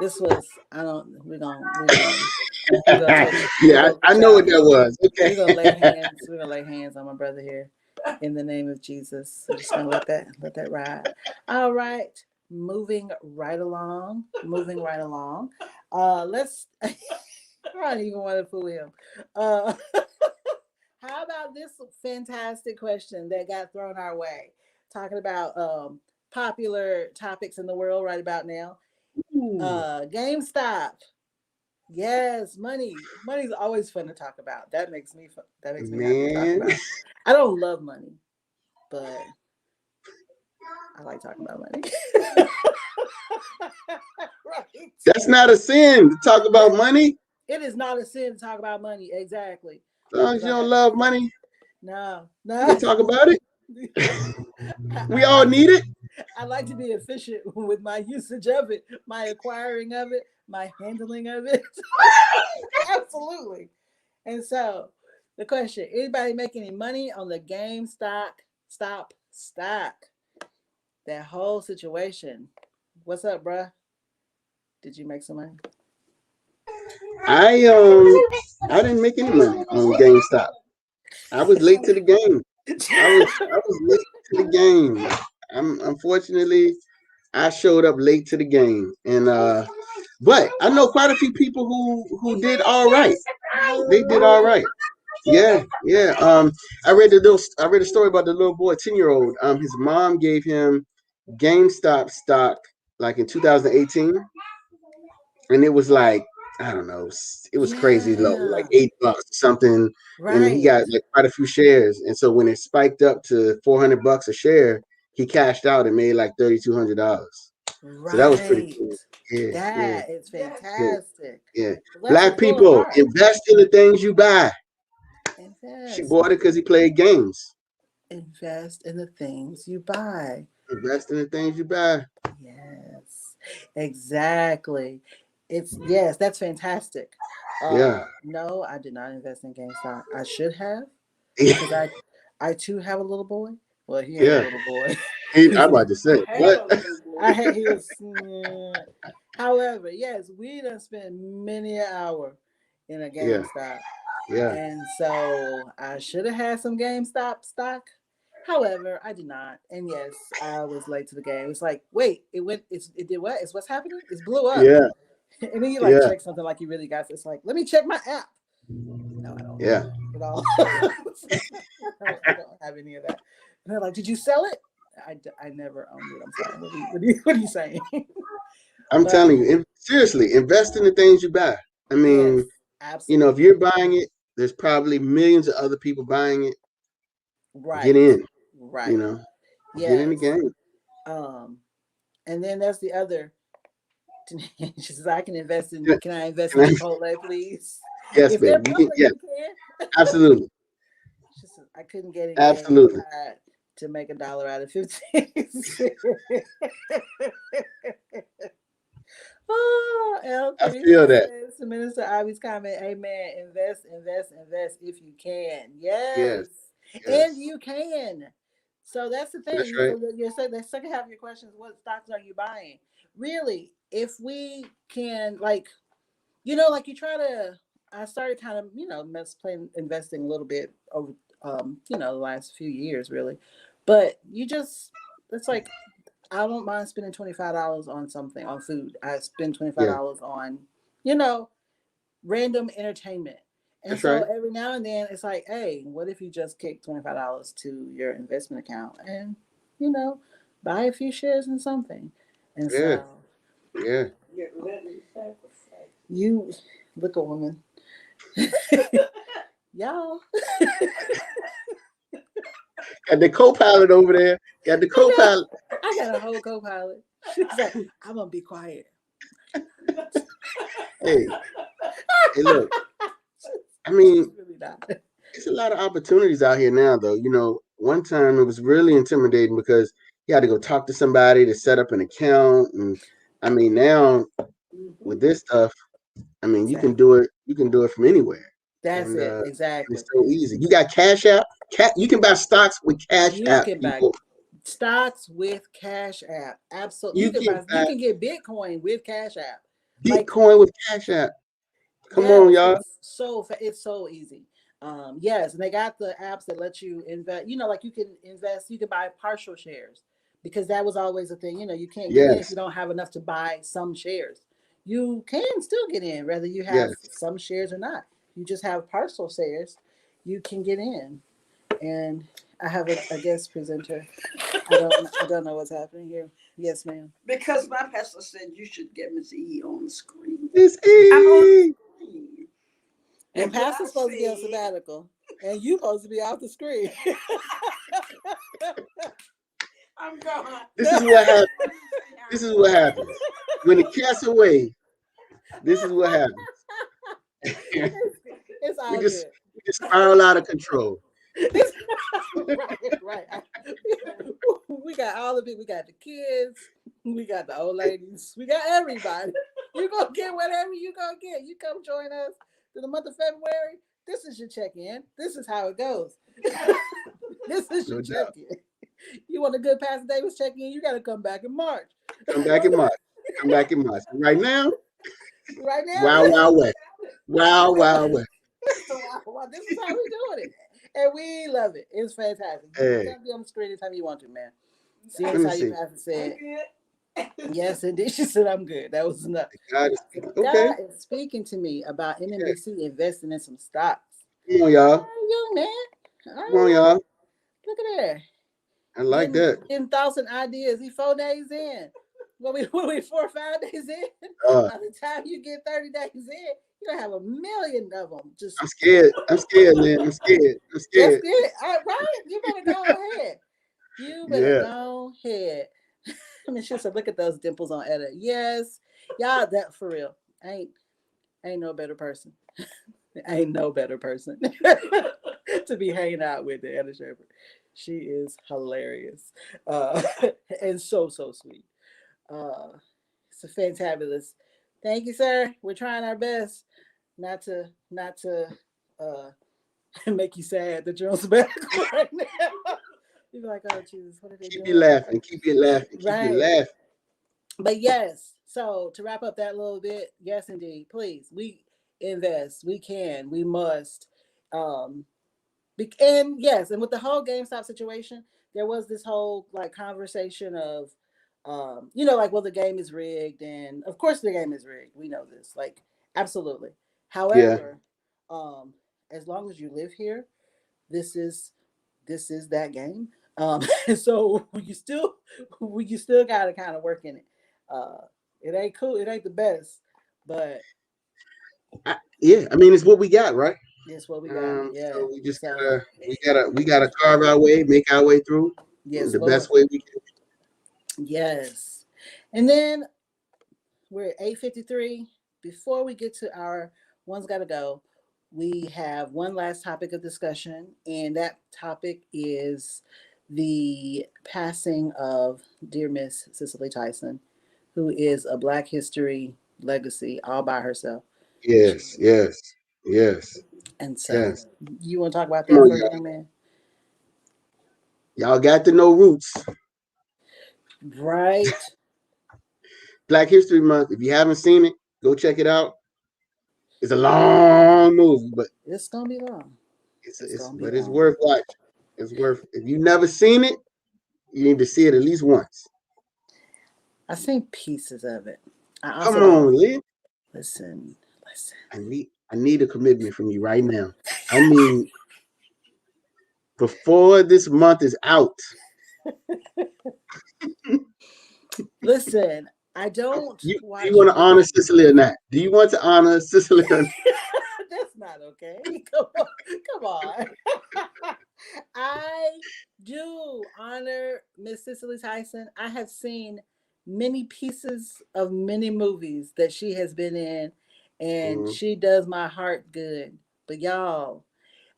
This was, I don't, we're gonna touch, we're yeah, gonna I reach know what out. that was. Okay. We're gonna lay hands. We're gonna lay hands on my brother here in the name of Jesus. So just gonna let that ride. All right. Moving right along. Moving right along. Let's I don't even want to fool him. Uh how about this fantastic question that got thrown our way? Talking about popular topics in the world right about now. Ooh, GameStop. Yes, money. Money's always fun to talk about. That makes me happy to talk man, about. I don't love money, but I like talking about money. Right. that's not a sin to talk about money. It is not a sin to talk about money. Exactly. As long as Because you don't love money, no, you can no. talk about it. We I all like need it. I like to be efficient with my usage of it, my acquiring of it, my handling of it. Absolutely. And so the question, anybody make any money on the stock? That whole situation. What's up, bruh? Did you make some money? I didn't make any money on GameStop. I was late to the game. I was late to the game. Unfortunately I showed up late to the game, and but I know quite a few people who did all right. They did all right. Yeah, yeah. I read a story about the little boy, 10-year-old. His mom gave him GameStop stock like in 2018, and it was like I don't know, it was crazy low, like Yeah. $8 or something, and he Right. got like quite a few shares, and so when it spiked up to $400 a share, he cashed out and made like $3,200. So that was pretty Right. cool. Yeah, yeah, That is Yes. yeah, fantastic. yeah. Bless Black his little people, heart. invest in the things you buy. She Invest. bought it because he played games. Invest in the things you buy. Invest in the things you buy. Yes. Exactly. It's yes, that's fantastic. Yeah, No, I did not invest in GameStop. I should have yeah, because I too have a little boy. Well, he ain't a yeah. little boy. I'm He's about to I say have what? a little boy. I had he was. However, yes, we done spent many an hour in a Yeah, GameStop, yeah, and so I should have had some GameStop stock. However, I did not, and yes, I was late to the game. It's like, wait, it did what? It's what's happening? It's blew up, yeah, and then you like yeah, check something like you really got. It's like, let me check my app. No, I don't do yeah. that at all. I don't have any of that. And they're like, did you sell it? I never owned it. I'm sorry. What are you saying? I'm But telling you, seriously, invest in the things you buy. I yes, mean, if absolutely. you're buying it, there's probably millions of other people buying it. Get Right. in, you Right. know, get in the Yes. game. Um, and then there's the other. She says, "I can invest in. Can Can I invest in I- Chipotle, please? yes, If they're baby. You can. public, Yeah, you can." absolutely, She says, "I couldn't get in game. absolutely. Tried to make $1 out of 15 cents." Oh, I L3 feel that. says to Minister Ivy's comment, amen. Invest if you can. Yes, Yes. And yes. you can. So that's the That's thing. right. So the second half of your question is what stocks are you buying? Really, if we can like you try to I started kind of, playing investing a little bit over the last few years really. But it's like I don't mind spending $25 on something on food. I spend Yeah, $25 on, you know, random entertainment. And That's so right. every now and then it's like, hey, what if you just kick $25 to your investment account and, you know, buy a few shares in something? And Yeah. so Yeah. You're letting sacrifice. you look a woman. Y'all. Got the co-pilot over there. Got the I got co-pilot. I got a whole co-pilot. She's like, I'm gonna be quiet. Hey, hey, look. I She's mean, really not. it's a lot of opportunities out here now, though. One time it was really intimidating because you had to go talk to somebody to set up an account, and I mean, now with this stuff, I mean, you can Exactly. do it. You can do it from anywhere, That's and it. it's Exactly. so easy. You got Cash App. You can buy stocks with Cash You App, can buy people. stocks with Cash App. Absolutely. You can You buy can get Bitcoin with Cash App. Like, Bitcoin with Cash App. Come on, yes, y'all. it's so easy. Yes, and they got the apps that let you invest. Like you can invest, you can buy partial shares because that was always a thing. You can't get in if you Yes, don't have enough to buy some shares. You can still get in whether you have yes. some shares or not. You just have partial shares, you can get in. And I have a guest presenter. I don't know what's happening here. Yes, ma'am. Because my pastor said you should get Miss E on the screen. It's I'm on the easy. screen. The And what I pastor's supposed to be on said, sabbatical, and you supposed to be off the screen. I'm gone. This is what happens. This is what happens when the cat's away. This is what happens. It's we all just good. we just spiral out of control. Right, right. We got all the people. We got the kids. We got the old ladies. We got everybody. You gonna get whatever you gonna get. You come join us in the month of February. This is your check-in. This is how it goes. This is your No doubt. check-in. You want a good Pastor Davis check-in? You got to come back in March. Come back in March. Come back in March. Right now, Right now, wow, wow, west. Wow, wow, west. this is how we doing it, and we love it. It's fantastic. You Hey, gotta be on the screen anytime you want to, man. See let us me how your see. pastor said. I'm good. Yes, indeed. She said, "I'm good." That was enough. God is So okay. God is speaking to me about Yeah. MMBC investing in some stocks. Come on, All y'all. right, young man. All Come on, right, y'all. look at there. I like Getting that. getting thoughts and ideas. He 4 days in. What we 4 or 5 days in? Uh, By the time you get 30 days in, you gonna have a million of them. Just I'm scared. I'm scared, man. I'm scared. I'm that's scared. good. All right, you better go ahead. You better Yeah. go ahead. I mean, she said, "Look at those dimples on Etta." Yes, y'all. That for real. Ain't no better person. Ain't no better person to be hanging out with than Etta Shepherd. She is hilarious, uh, and so sweet. Uh, it's a fantabulous. Thank you, sir. We're trying our best not to uh, make you sad that you're on sabbatical right now. You'd be like, oh Jesus, what are they Keep you doing? laughing. Keep you laughing. Keep you Right. laughing. But yes, so to wrap up that little bit, yes, indeed, please, we invest, we can, we must. Um, and yes, and with the whole GameStop situation, there was this whole like conversation of, like, well, the game is rigged, and of course the game is rigged. We know this, like, absolutely. Yeah. However, um, as long as you live here, this is that game. So you still got to kind of work in it. It ain't cool. It ain't the best, but Yeah. I mean, it's what we got, right? it's what we got. Yeah. So we just So we gotta carve our way, make our way through yes, the Lord. best way we can. Yes. And then we're at 8:53. Before we get to our one's got to go, we have one last topic of discussion, and that topic is the passing of dear Miss Cicely Tyson, who is a Black History legacy all by herself. She, Yes, yes, yes, and so, yes. you want to talk about Come that on, first, y'all. young man? Y'all got to know roots. Right. Black History Month. If you haven't seen it, go check it out. It's a long movie, but It's gonna be long. it's It's it's gonna be but it's long. worth watching. It's worth. If you've never seen it, you need to see it at least once. I've seen pieces of it. I Come also don't on, Lynn. listen. Listen. I I need a commitment from you right now. I need before this month is out. Listen, I don't Do watch you want to honor movies. Cicely or not? Do you want to honor Cicely or not? That's not okay. Come on. Come on. I do honor Miss Cicely Tyson. I have seen many pieces of many movies that she has been in, and Mhm. she does my heart good. But y'all,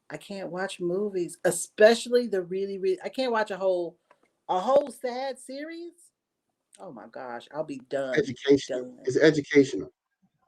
I can't watch movies, especially the really. I can't watch a whole sad series. Oh my gosh, I'll be done. Educational. Done. It's educational.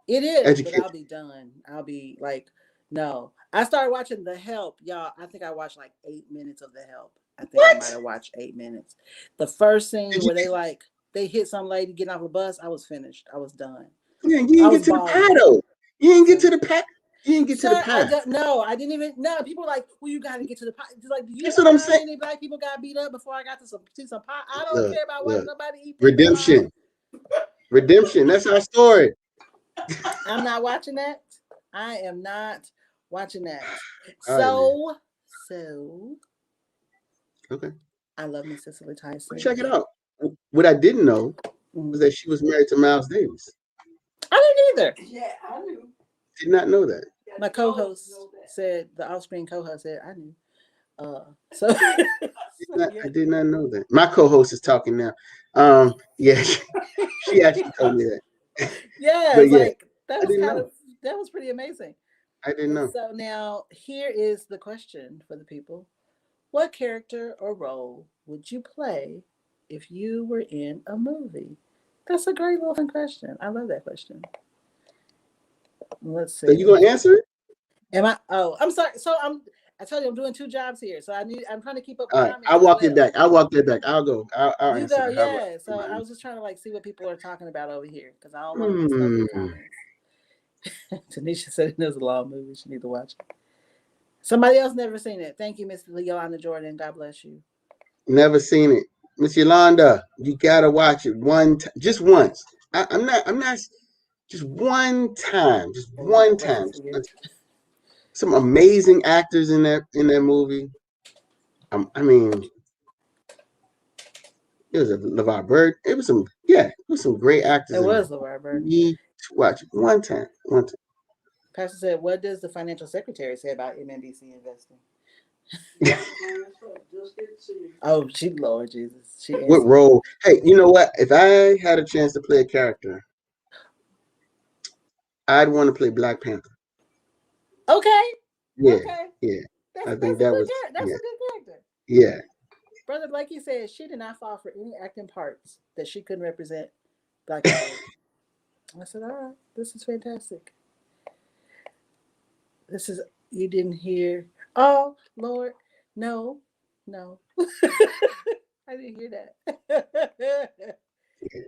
It is, but I'll Education. be done. I'll be like, no. I started watching The Help, y'all. I think I watched like 8 minutes of The Help. I think I might What? have watched 8 minutes. The first scene Did you where they hit some lady getting off a bus, I was finished. I was done. you I didn't was get to the bawling. paddle. You didn't get So, to the pack. You didn't get to the sir, I path. don't no, I didn't even no. People are like, well, you got to get to the pot. It's like, do you That's know what I'm how saying. many black people got beat up before I got to see some pot? I don't Look, care about watching look. nobody eat people alive. Redemption. Redemption. That's our story. I'm not watching that. I am not watching that. All right, man. So Okay. I love Miss Cicely Tyson. Check it out. What I didn't know was Mhm. that she was married to Miles Davis. I didn't either. Yeah, I knew. Did not know that. Yeah, My they all co-host know that. said, the off-screen co-host said, I knew. So, yeah. I did not know that. My co-host is talking now. Yeah, she actually told me that. Yeah, But it's yeah, like I didn't know. that was pretty amazing. I didn't And know. so now here is the question for the people. What character or role would you play if you were in a movie? That's a great little fun question. I love that question. Let's So you see. gonna answer it? Am I? Oh, I'm sorry. So I told you I'm doing two jobs here. So I'm trying to keep up with All right. comments as well. I'll walk it back. I'll go. I'll You answer go, it. How about yeah. So it? I was just trying to like see what people are talking about over here because I don't want to miss no good Hmm. comments. Tanisha said it was a long movie. She need to watch it. Somebody else never seen it. Thank you, Miss Leona Jordan. God bless you. Never seen it. Miss Yolanda, you gotta watch it just once. I'm not just one time. Just Oh, you one got time. Lexus here. Some amazing actors in that movie. I mean, it was a LeVar Bird. It was some great actors It in there. was LeVar You Burton. need to watch it one time. One time. Pastor said, "What does the financial secretary say about MMBC investing?" Oh, she Lord Jesus, she What answered. role? Hey, you know what? If I had a chance to play a character, I'd want to play Black Panther. Okay, Yeah, okay, yeah. that's I that's think a that good was character. That's a good character. yeah. Brother Blakey said she did not fall for any acting parts that she couldn't represent black people. I said, all right, this is fantastic. This is you didn't hear. Oh Lord, no, no, I didn't hear that.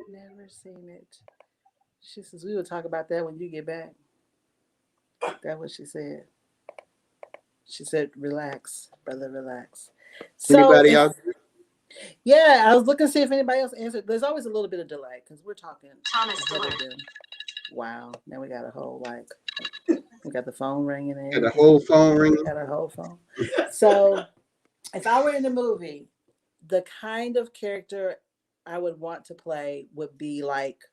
Never seen it. She says we will talk about that when you get back. That's what she said. She said, "Relax, brother, relax." So, Anybody out? yeah, I was looking to see if anybody else answered. There's always a little bit of delay because we're talking ahead of them. Wow, now we got a whole we got the phone ringing and Got the everything. whole phone ringing. Got a whole phone. So, if I were in a movie, the kind of character I would want to play would be like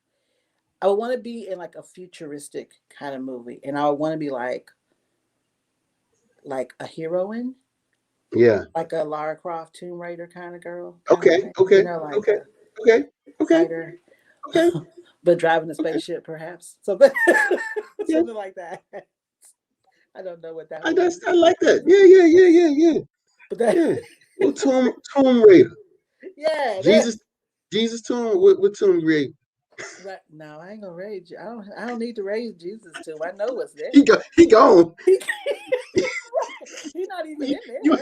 I would want to be in like a futuristic kind of movie, and I would want to be like a heroine, Yeah. like a Lara Croft Tomb Raider kind of girl, kind of Okay. thing. Okay. Like Okay. a Okay. Okay. fighter, Okay. but driving a Okay. spaceship, perhaps something, Yeah. something like that. I don't know what that would be, I like that. Yeah. Yeah. Yeah. Yeah. Yeah. but that, Yeah. Well, Tomb Raider. yeah, that. Jesus. Jesus Tomb. What Tomb Raider? Right, no, I ain't gonna raise you. I don't need to raise Jesus to. I know what's there. He gone. He's not even You, in there. you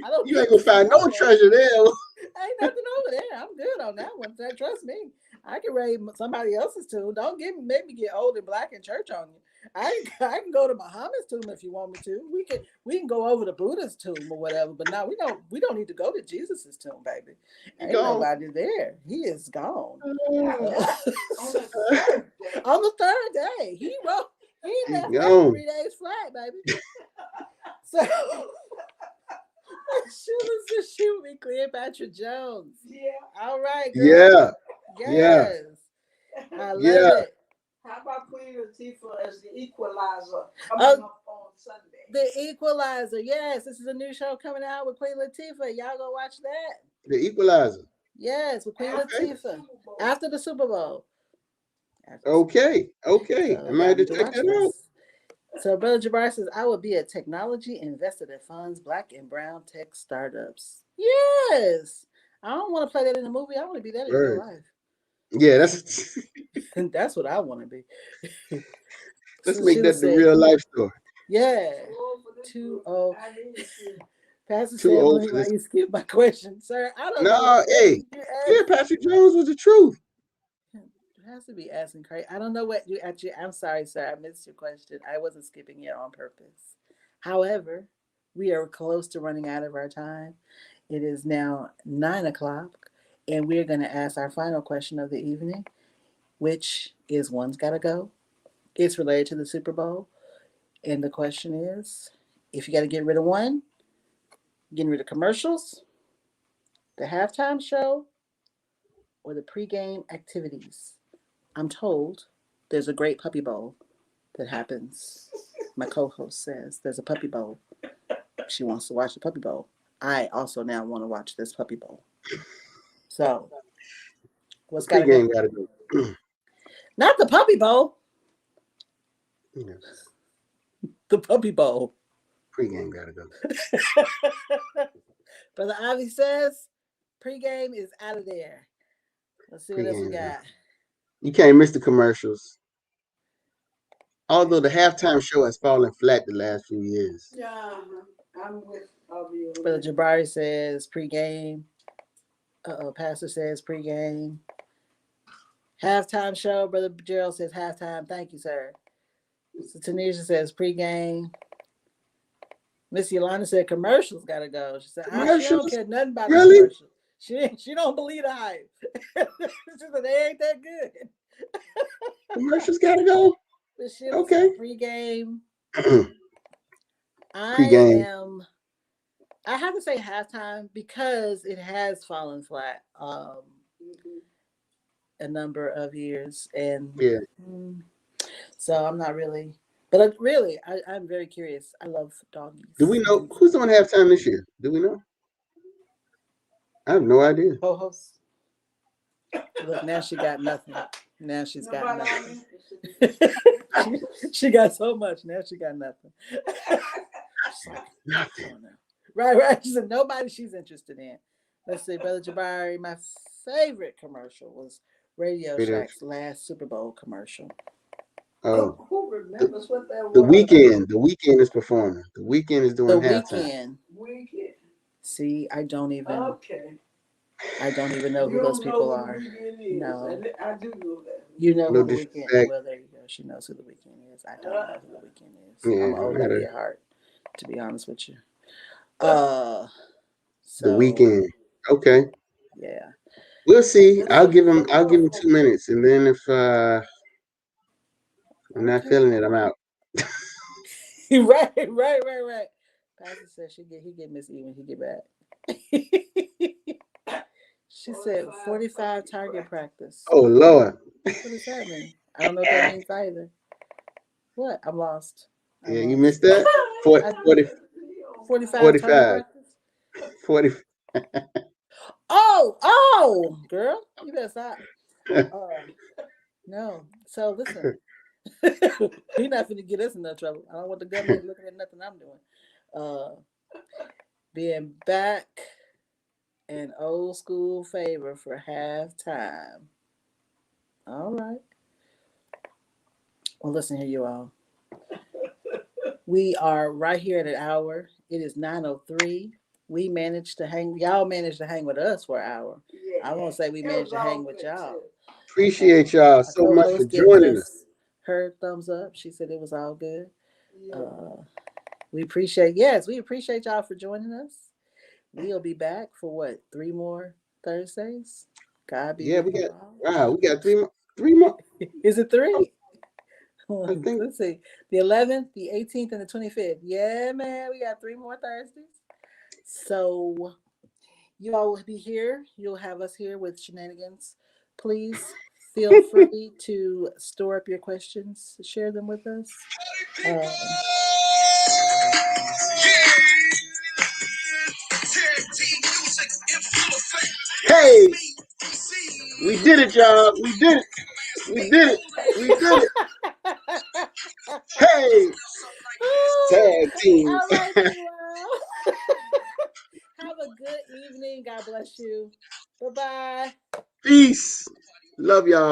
I don't you need ain't to gonna see find all no that. treasure there. Ain't nothing over there. I'm good on that one. Trust me. I can raise somebody else's tomb. Don't make me get old and black in church on you. I can go to Muhammad's tomb if you want me to. We can go over to Buddha's tomb or whatever. But no, we don't need to go to Jesus's tomb, baby. He Ain't gone. nobody there. He is gone. On the third day. On the third day, he He left that Gone. 3 days flat, baby. So she would be Cleopatra Jones. Yeah. All right, girl. Yeah. Yes. I love Yeah. it. How about Queen Latifah as the equalizer Oh, coming up on Sunday? The Equalizer. Yes, this is a new show coming out with Queen Latifah. Y'all go watch that. The Equalizer. Yes, with Queen After the Latifah. Super Bowl. After the Super Bowl. Okay. So I might y'all have to need to check watch that out. this. So Brother Jabbar says, I would be a technology investor that funds black and brown tech startups. Yes. I don't want to play that in a movie. I want to be that in real Right. life. Yeah, that's That's what I want to be. let's So make Sheila that the said, real life story. yeah. Too old for this Too group. old. I need to. Pastor Too said, old Mooney, for why this. you skip my question? Sir, I don't know what No, hey, question you yeah, asked. Patrick Jones was the truth. It has to be asking crazy. I don't know what you actually. I'm sorry, sir. I missed your question. I wasn't skipping it on purpose. However, we are close to running out of our time. It is now 9 o'clock, and we're going to ask our final question of the evening, which is one's got to go. It's related to the Super Bowl, and the question is, if you got to get rid of one, getting rid of commercials, the halftime show, or the pregame activities. I'm told there's a great puppy bowl that happens. My co-host says there's a puppy bowl. She wants to watch the puppy bowl. I also now want to watch this puppy bowl. So, what's got to go? Pregame gotta go. Not the puppy bowl. Yeah, The puppy bowl. pregame gotta go. Brother Avi says pregame is out of there. Let's see what else we Pregame. got. You can't miss the commercials. Although the halftime show has fallen flat the last few years. Yeah, I'm with you. Brother Jabari says pregame. Pastor says pregame. Halftime show. Brother Gerald says halftime. Thank you, sir. So Tanisha says pregame. Miss Yolanda said commercials gotta go. She said she don't Commercials? care nothing about Really? the commercials. She don't believe the hype. She said they ain't that good. Commercials gotta go. But she Okay. said pregame. Pregame. I have to say halftime because it has fallen flat a number of years, and Yeah. so I'm not really. But really, I'm very curious. I love doggies. Do we know who's on halftime this year? Do we know? I have no idea. Co-host. Look, now she got nothing. Now she's got nothing. She got so much. Now she got nothing. Nothing. Right. She said nobody she's interested in. Let's see, Brother Jabari. My favorite commercial was Radio Shack's last Super Bowl commercial. Oh, who remembers what that was? The Weeknd. The Weeknd is performing. The Weeknd is doing halftime. Weekend. See, I don't even. Okay. I don't even know who those people are. No, I do know that. You know No who the disrespect. Weeknd. Well, there you go. She knows who the Weeknd is. I don't know who the Weeknd is. Yeah, I'm old lady at heart, to be honest with you. The So Weeknd. Okay. yeah. We'll see. I'll give him 2 minutes, and then if I'm not feeling it, I'm out. Right. Pastor said he get Miss E when he get back. She said 45 target practice. Oh Lord. What does that mean? I don't know what that means either. What? I'm lost. Yeah, you missed that? 45 45. target practice? 40. Oh, girl, you better stop. No. So listen, you're not finna get us in no trouble. I don't want the government looking at nothing I'm doing. Being back in old school favor for halftime. All right. Well, listen here, you all. We are right here at an hour. It is 9:03. We managed to hang. Y'all managed to hang with us for an hour. Yeah, I won't say we managed to hang with y'all. Appreciate y'all so much for joining us. Her thumbs up. She said it was all good. We appreciate y'all for joining us. We'll be back for 3 more Thursdays. God be with you all. We got 3 more. Is it 3? I think Let's see. The 11th, the 18th, and the 25th. Yeah, man. We got 3 more Thursdays. So you all will be here. You'll have us here with shenanigans. Please feel free to store up your questions, share them with us. hey, we did it, y'all. We did it. We did it. We did it. Hey, tag team. All right, you all. Have a good evening. God bless you. Bye bye. Peace. Love y'all.